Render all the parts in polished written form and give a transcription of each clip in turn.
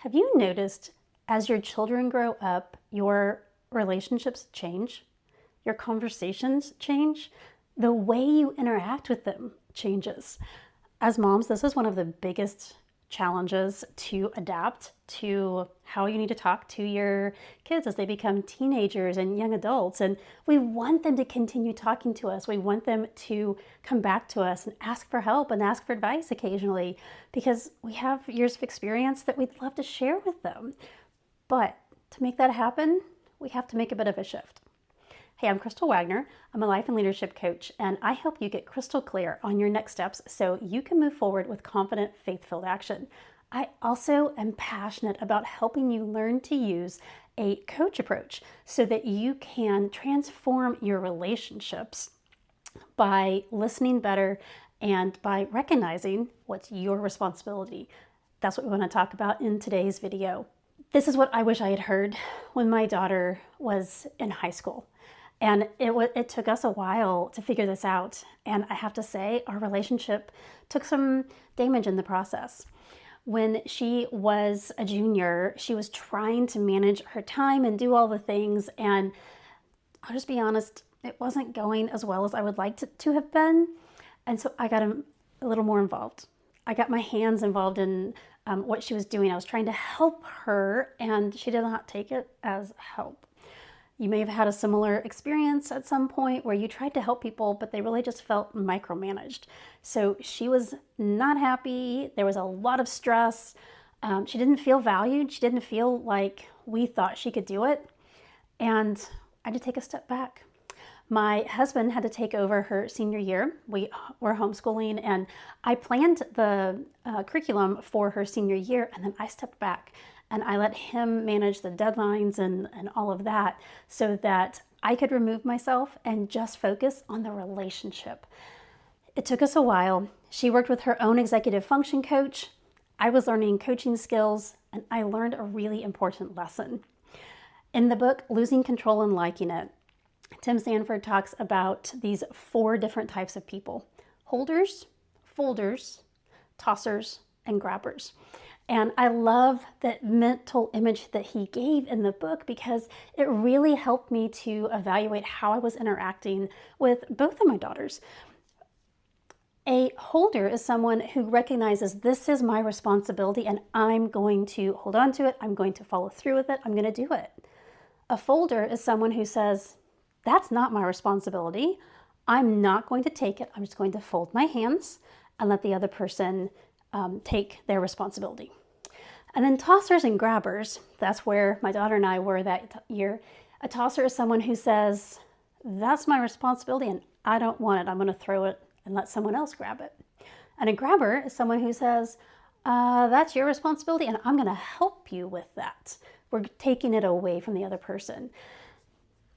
Have you noticed as your children grow up, your relationships change? Your conversations change? The way you interact with them changes. As moms, this is one of the biggest challenges to adapt to how you need to talk to your kids as they become teenagers and young adults. And we want them to continue talking to us. We want them to come back to us and ask for help and ask for advice occasionally because we have years of experience that we'd love to share with them. But to make that happen, we have to make a bit of a shift. Hey, I'm Crystal Wagner. I'm a life and leadership coach, and I help you get crystal clear on your next steps so you can move forward with confident, faith-filled action. I also am passionate about helping you learn to use a coach approach so that you can transform your relationships by listening better and by recognizing what's your responsibility. That's what we want to talk about in today's video. This is what I wish I had heard when my daughter was in high school. And it took us a while to figure this out. And I have to say, our relationship took some damage in the process. When she was a junior, she was trying to manage her time and do all the things. And I'll just be honest, it wasn't going as well as I would like to have been. And so I got a little more involved. I got my hands involved in what she was doing. I was trying to help her, and she did not take it as help. You may have had a similar experience at some point where you tried to help people, but they really just felt micromanaged. So she was not happy. There was a lot of stress. She didn't feel valued. She didn't feel like we thought she could do it. And I had to take a step back. My husband had to take over her senior year. We were homeschooling, and I planned the curriculum for her senior year, and then I stepped back. And I let him manage the deadlines and all of that so that I could remove myself and just focus on the relationship. It took us a while. She worked with her own executive function coach. I was learning coaching skills, and I learned a really important lesson. In the book, Losing Control and Liking It, Tim Sanford talks about these 4 different types of people: holders, folders, tossers, and grabbers. And I love that mental image that he gave in the book because it really helped me to evaluate how I was interacting with both of my daughters. A holder is someone who recognizes this is my responsibility and I'm going to hold on to it. I'm going to follow through with it. I'm going to do it. A folder is someone who says, that's not my responsibility. I'm not going to take it. I'm just going to fold my hands and let the other person take their responsibility. And then tossers and grabbers, that's where my daughter and I were that year. A tosser is someone who says, that's my responsibility and I don't want it. I'm going to throw it and let someone else grab it. And a grabber is someone who says, that's your responsibility and I'm going to help you with that. We're taking it away from the other person.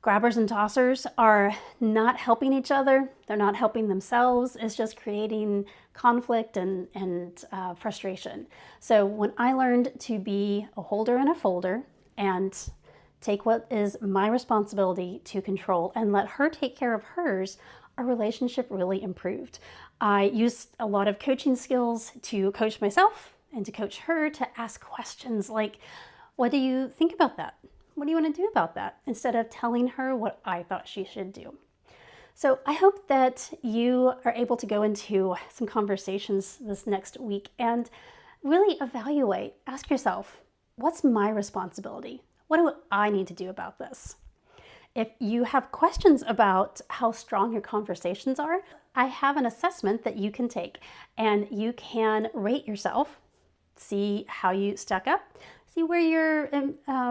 Grabbers and tossers are not helping each other. They're not helping themselves. It's just creating conflict and frustration. So when I learned to be a holder and a folder and take what is my responsibility to control and let her take care of hers, our relationship really improved. I used a lot of coaching skills to coach myself and to coach her, to ask questions like, what do you think about that? What do you want to do about that? Instead of telling her what I thought she should do. So I hope that you are able to go into some conversations this next week and really evaluate, ask yourself, what's my responsibility? What do I need to do about this? If you have questions about how strong your conversations are, I have an assessment that you can take and you can rate yourself, see how you stack up, see where your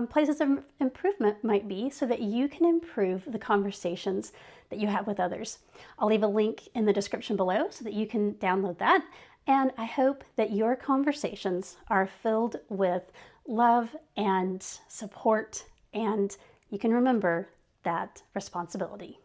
places of improvement might be so that you can improve the conversations that you have with others. I'll leave a link in the description below so that you can download that. And I hope that your conversations are filled with love and support, and you can remember that responsibility.